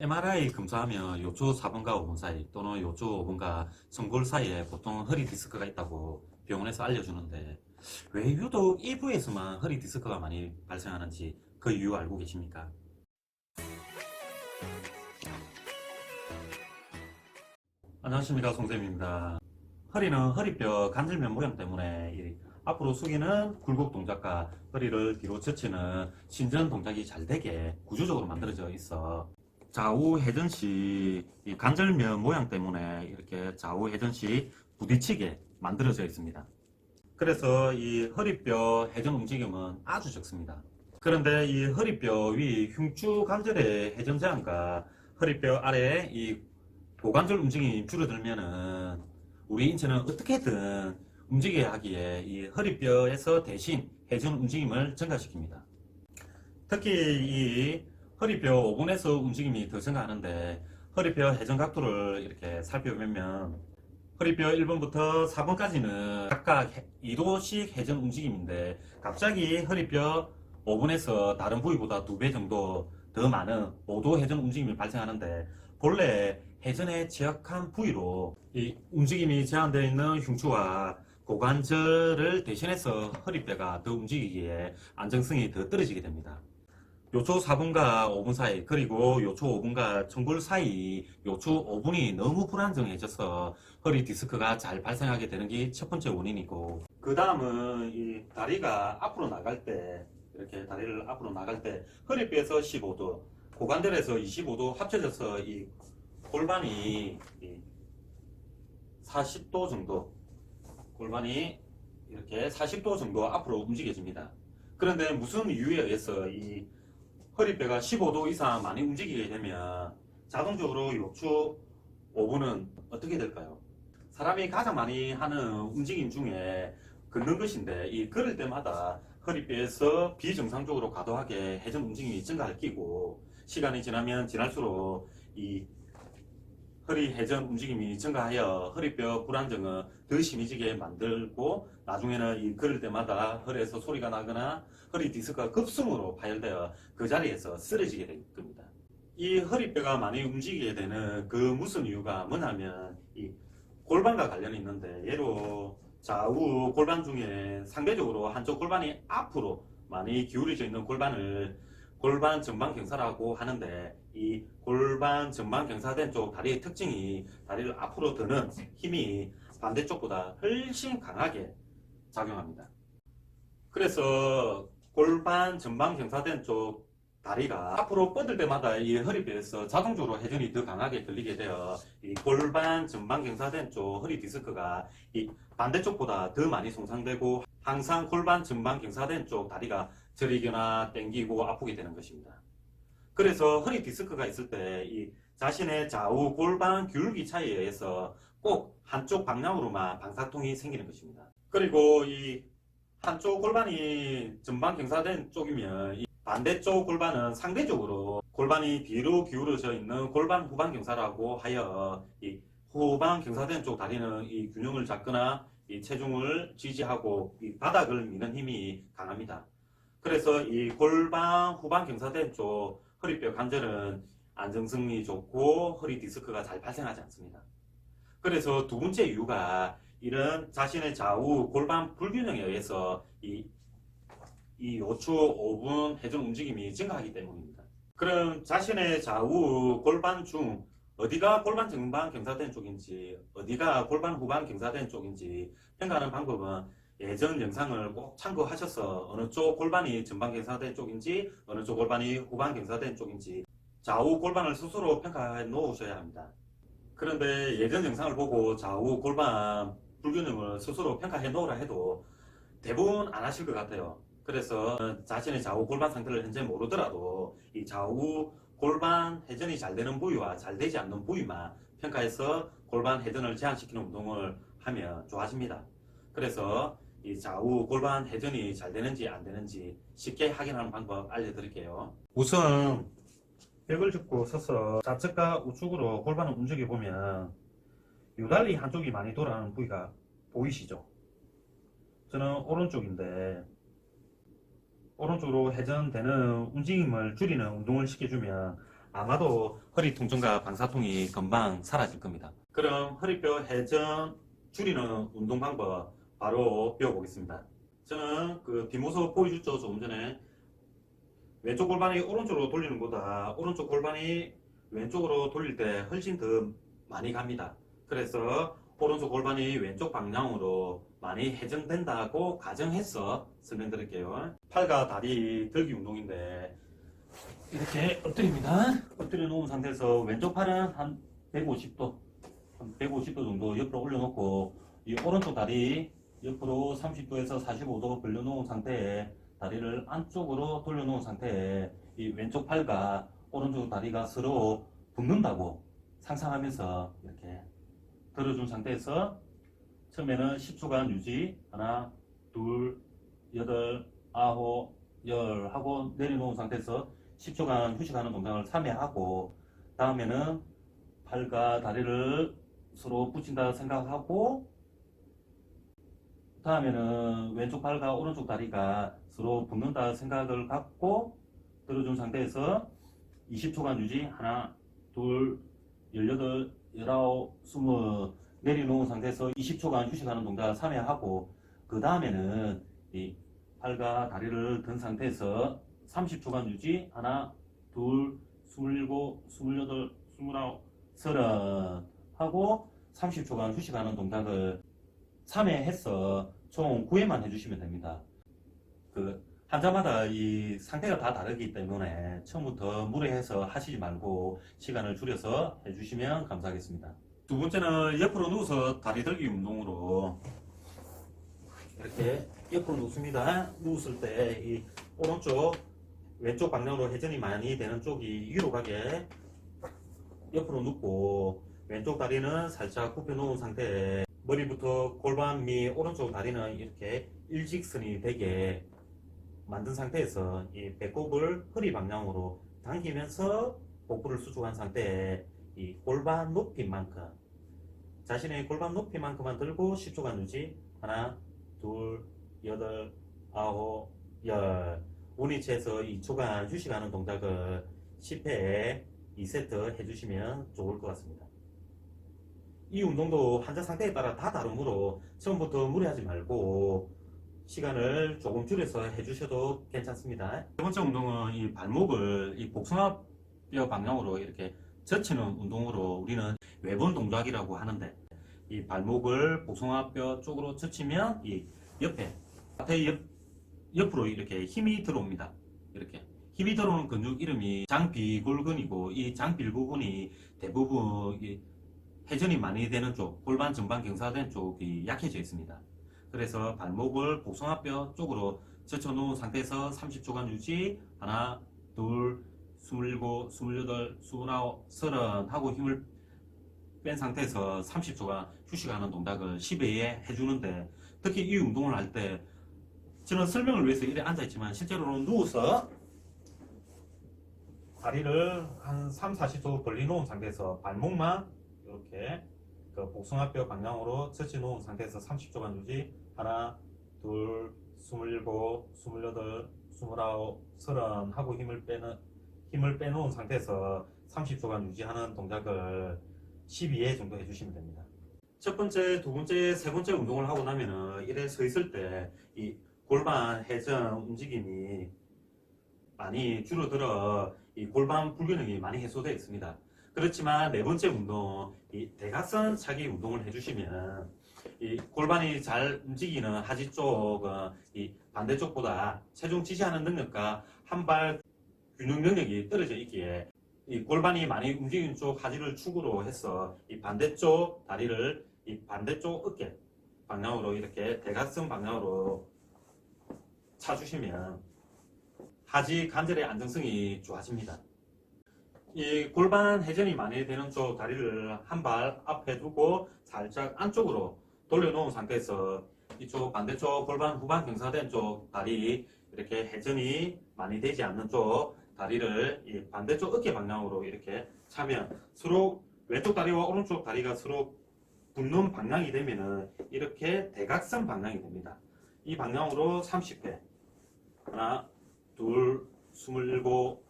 MRI 검사하면 요초 4번과 5번 사이 또는 요초 5번과 성골 사이에 보통 허리 디스크가 있다고 병원에서 알려주는데 왜 유독 이 부에서만 허리 디스크가 많이 발생하는지 그 이유 알고 계십니까? 안녕하십니까, 송쌤입니다. 허리는 허리뼈 관절면 모양 때문에 이 앞으로 숙이는 굴곡 동작과 허리를 뒤로 젖히는 신전 동작이 잘 되게 구조적으로 만들어져 있어. 좌우 회전시 이 관절면 모양 때문에 이렇게 좌우 회전시 부딪히게 만들어져 있습니다. 그래서 이 허리뼈 회전 움직임은 아주 적습니다. 그런데 이 허리뼈 위 흉추 관절의 회전 제한과 허리뼈 아래의 이 고관절 움직임이 줄어들면은 우리 인체는 어떻게든 움직여야 하기에 이 허리뼈에서 대신 회전 움직임을 증가시킵니다. 특히 이 허리뼈 5분에서 움직임이 더 증가하는데 허리뼈 회전 각도를 이렇게 살펴보면 허리뼈 1번부터 4번까지는 각각 2도씩 회전 움직임인데 갑자기 허리뼈 5분에서 다른 부위보다 2배 정도 더 많은 5도 회전 움직임이 발생하는데 본래 회전에 취약한 부위로 이 움직임이 제한되어 있는 흉추와 고관절을 대신해서 허리뼈가 더 움직이기에 안정성이 더 떨어지게 됩니다. 요초 4분과 5분 사이 그리고 요초 5분과 청골 사이 요초 5분이 너무 불안정해져서 허리 디스크가 잘 발생하게 되는 게 첫 번째 원인이고, 그 다음은 이 다리가 앞으로 나갈 때 이렇게 다리를 앞으로 나갈 때 허리뼈에서 15도 고관절에서 25도 합쳐져서 이 골반이 40도 정도 골반이 이렇게 40도 정도 앞으로 움직여집니다. 그런데 무슨 이유에 의해서 이 허리뼈가 15도 이상 많이 움직이게 되면 자동적으로 요추 5분은 어떻게 될까요? 사람이 가장 많이 하는 움직임 중에 걷는 것인데 이 걸을 때마다 허리뼈에서 비정상적으로 과도하게 회전 움직임이 증가할 끼고 시간이 지나면 지날수록 이 허리 회전 움직임이 증가하여 허리뼈 불안정은 더 심해지게 만들고 나중에는 이 걸을 때마다 허리에서 소리가 나거나 허리 디스크가 급성으로 파열되어 그 자리에서 쓰러지게 될 겁니다. 이 허리뼈가 많이 움직이게 되는 그 무슨 이유가 뭐냐면 이 골반과 관련이 있는데, 예로 좌우 골반 중에 상대적으로 한쪽 골반이 앞으로 많이 기울어져 있는 골반을 골반 전방 경사라고 하는데, 이 골반 전방 경사된 쪽 다리의 특징이 다리를 앞으로 드는 힘이 반대쪽보다 훨씬 강하게 작용합니다. 그래서 골반 전방 경사된 쪽 다리가 앞으로 뻗을 때마다 이 허리뼈에서 자동적으로 회전이 더 강하게 들리게 되어 이 골반 전방 경사된 쪽 허리 디스크가 이 반대쪽보다 더 많이 손상되고 항상 골반 전방 경사된 쪽 다리가 저리거나 당기고 아프게 되는 것입니다. 그래서 허리 디스크가 있을 때 이 자신의 좌우 골반 기울기 차이에 의해서 꼭 한쪽 방향으로만 방사통이 생기는 것입니다. 그리고 이 한쪽 골반이 전방 경사된 쪽이면 이 반대쪽 골반은 상대적으로 골반이 뒤로 기울어져 있는 골반 후방 경사라고 하여 이 후방 경사된 쪽 다리는 이 균형을 잡거나 이 체중을 지지하고 이 바닥을 미는 힘이 강합니다. 그래서 이 골반 후방 경사된 쪽 허리뼈 관절은 안정성이 좋고 허리 디스크가 잘 발생하지 않습니다. 그래서 두 번째 이유가 이런 자신의 좌우 골반 불균형에 의해서 이 요추 5분 회전 움직임이 증가하기 때문입니다. 그럼 자신의 좌우 골반 중 어디가 골반 전방 경사된 쪽인지 어디가 골반 후방 경사된 쪽인지 평가하는 방법은 예전 영상을 꼭 참고하셔서 어느 쪽 골반이 전방 경사된 쪽인지 어느 쪽 골반이 후방 경사된 쪽인지 좌우 골반을 스스로 평가해 놓으셔야 합니다. 그런데 예전 영상을 보고 좌우 골반 불균형을 스스로 평가해 놓으라 해도 대부분 안 하실 것 같아요. 그래서 자신의 좌우 골반 상태를 현재 모르더라도 이 좌우 골반 회전이 잘 되는 부위와 잘 되지 않는 부위만 평가해서 골반 회전을 제한시키는 운동을 하면 좋아집니다. 그래서 이 좌우 골반 회전이 잘 되는지 안 되는지 쉽게 확인하는 방법 알려드릴게요. 우선 벽을 짚고 서서 좌측과 우측으로 골반을 움직여 보면 유달리 한쪽이 많이 돌아가는 부위가 보이시죠? 저는 오른쪽인데 오른쪽으로 회전되는 움직임을 줄이는 운동을 시켜주면 아마도 허리 통증과 방사통이 금방 사라질 겁니다. 그럼 허리뼈 회전 줄이는 운동 방법 바로 배워보겠습니다. 저는 그 뒷모습 보여줬죠. 조금 전에 왼쪽 골반이 오른쪽으로 돌리는 것보다 오른쪽 골반이 왼쪽으로 돌릴 때 훨씬 더 많이 갑니다. 그래서 오른쪽 골반이 왼쪽 방향으로 많이 회전된다고 가정해서 설명드릴게요. 팔과 다리 들기 운동인데 이렇게 엎드립니다. 엎드려 놓은 상태에서 왼쪽 팔은 한 150도 정도 옆으로 올려놓고 이 오른쪽 다리 옆으로 30도에서 45도 벌려놓은 상태에 다리를 안쪽으로 돌려놓은 상태에 이 왼쪽 팔과 오른쪽 다리가 서로 붙는다고 상상하면서 이렇게 들어준 상태에서 처음에는 10초간 유지 하나 둘 여덟 아홉 열 하고 내려놓은 상태에서 10초간 휴식하는 동작을 3회 하고 다음에는 팔과 다리를 서로 붙인다 생각하고 다음에는 왼쪽 팔과 오른쪽 다리가 서로 붙는다 생각을 갖고 들어준 상태에서 20초간 유지 하나 둘 18 19 20 내려놓은 상태에서 20초간 휴식하는 동작 3회 하고 그 다음에는 이 팔과 다리를 든 상태에서 30초간 유지 하나 둘 27 28 29 30 하고 30초간 휴식하는 동작을 3회 해서 총 9회만 해주시면 됩니다. 그 환자마다 이 상태가 다 다르기 때문에 처음부터 무리해서 하시지 말고 시간을 줄여서 해주시면 감사하겠습니다. 두 번째는 옆으로 누워서 다리 들기 운동으로 이렇게 옆으로 눕습니다. 누웠을 때 이 오른쪽 왼쪽 방향으로 회전이 많이 되는 쪽이 위로 가게 옆으로 눕고 왼쪽 다리는 살짝 굽혀 놓은 상태에 머리부터 골반 및 오른쪽 다리는 이렇게 일직선이 되게 만든 상태에서 이 배꼽을 허리 방향으로 당기면서 복부를 수축한 상태에 이 골반 높이만큼 자신의 골반 높이만큼만 들고 10초간 유지 하나 둘 8 9 10 원위치에서 2초간 휴식하는 동작을 10회에 2세트 해주시면 좋을 것 같습니다. 이 운동도 환자 상태에 따라 다 다르므로 처음부터 무리하지 말고 시간을 조금 줄여서 해주셔도 괜찮습니다. 세 번째 운동은 이 발목을 이 복숭아뼈 방향으로 이렇게 젖히는 운동으로 우리는 외번 동작이라고 하는데 이 발목을 복숭아뼈 쪽으로 젖히면 이 앞에 옆으로 이렇게 힘이 들어옵니다. 이렇게 힘이 들어오는 근육 이름이 장비골근이고 이 장비골근이 대부분 회전이 많이 되는 쪽, 골반 전방 경사된 쪽이 약해져 있습니다. 그래서 발목을 복숭아뼈 쪽으로 젖혀 놓은 상태에서 30초간 유지 하나 둘 27, 28, 29, 30 하고 힘을 뺀 상태에서 30초간 휴식하는 동작을 10회에 해주는데 특히 이 운동을 할 때 저는 설명을 위해서 이래 앉아있지만 실제로는 누워서 다리를 한 3, 40초 벌려놓은 상태에서 발목만 이렇게 그 복숭아뼈 방향으로 젖혀 놓은 상태에서 30초간 유지 하나 둘 27, 28, 29, 30 하고 힘을 빼놓은 상태에서 30초간 유지하는 동작을 12회 정도 해주시면 됩니다. 첫 번째, 두 번째, 세 번째 운동을 하고 나면은 이래 서 있을 때 이 골반 회전 움직임이 많이 줄어들어 이 골반 불균형이 많이 해소되어 있습니다. 그렇지만 네 번째 운동, 이 대각선 차기 운동을 해주시면 이 골반이 잘 움직이는 하지 쪽은 이 반대쪽보다 체중 지지하는 능력과 한발 균형 능력이 떨어져 있기에 이 골반이 많이 움직이는 쪽 하지를 축으로 해서 이 반대쪽 다리를 이 반대쪽 어깨 방향으로 이렇게 대각선 방향으로 차주시면 하지 관절의 안정성이 좋아집니다. 이 골반 회전이 많이 되는 쪽 다리를 한 발 앞에 두고 살짝 안쪽으로 돌려놓은 상태에서 이쪽 반대쪽 골반 후방 경사된 쪽 다리 이렇게 회전이 많이 되지 않는 쪽 다리를 이 반대쪽 어깨 방향으로 이렇게 차면 서로 왼쪽 다리와 오른쪽 다리가 서로 붙는 방향이 되면은 이렇게 대각선 방향이 됩니다. 이 방향으로 30회 하나 둘 27,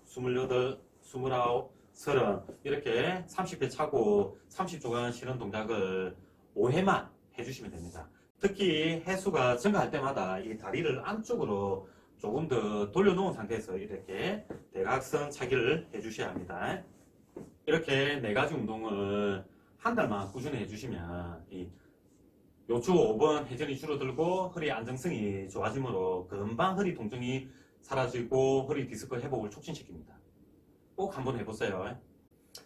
28, 29, 30 이렇게 30회 차고 30조간 쉬는 동작을 5회만 해주시면 됩니다. 특히 횟수가 증가할 때마다 이 다리를 안쪽으로 조금 더 돌려놓은 상태에서 이렇게 대각선 차기를 해주셔야 합니다. 이렇게 4가지 운동을 한 달만 꾸준히 해주시면 이 요추 5번 회전이 줄어들고 허리 안정성이 좋아지므로 금방 허리 통증이 사라지고 허리 디스크 회복을 촉진시킵니다. 꼭 한번 해보세요.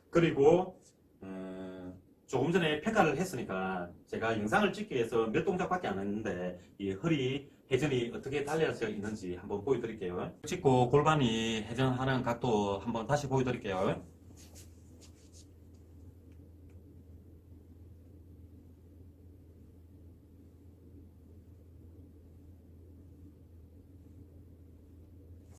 그리고 조금 전에 평가를 했으니까 제가 영상을 찍기 위해서 몇 동작밖에 안 했는데 이 허리 회전이 어떻게 달려져 있는지 한번 보여드릴게요. 찍고 골반이 회전하는 각도 한번 다시 보여드릴게요.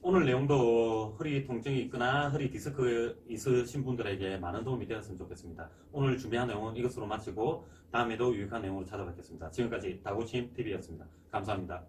오늘 내용도 허리 통증이 있거나 허리 디스크 있으신 분들에게 많은 도움이 되었으면 좋겠습니다. 오늘 준비한 내용은 이것으로 마치고 다음에도 유익한 내용으로 찾아뵙겠습니다. 지금까지 다구침TV였습니다. 감사합니다.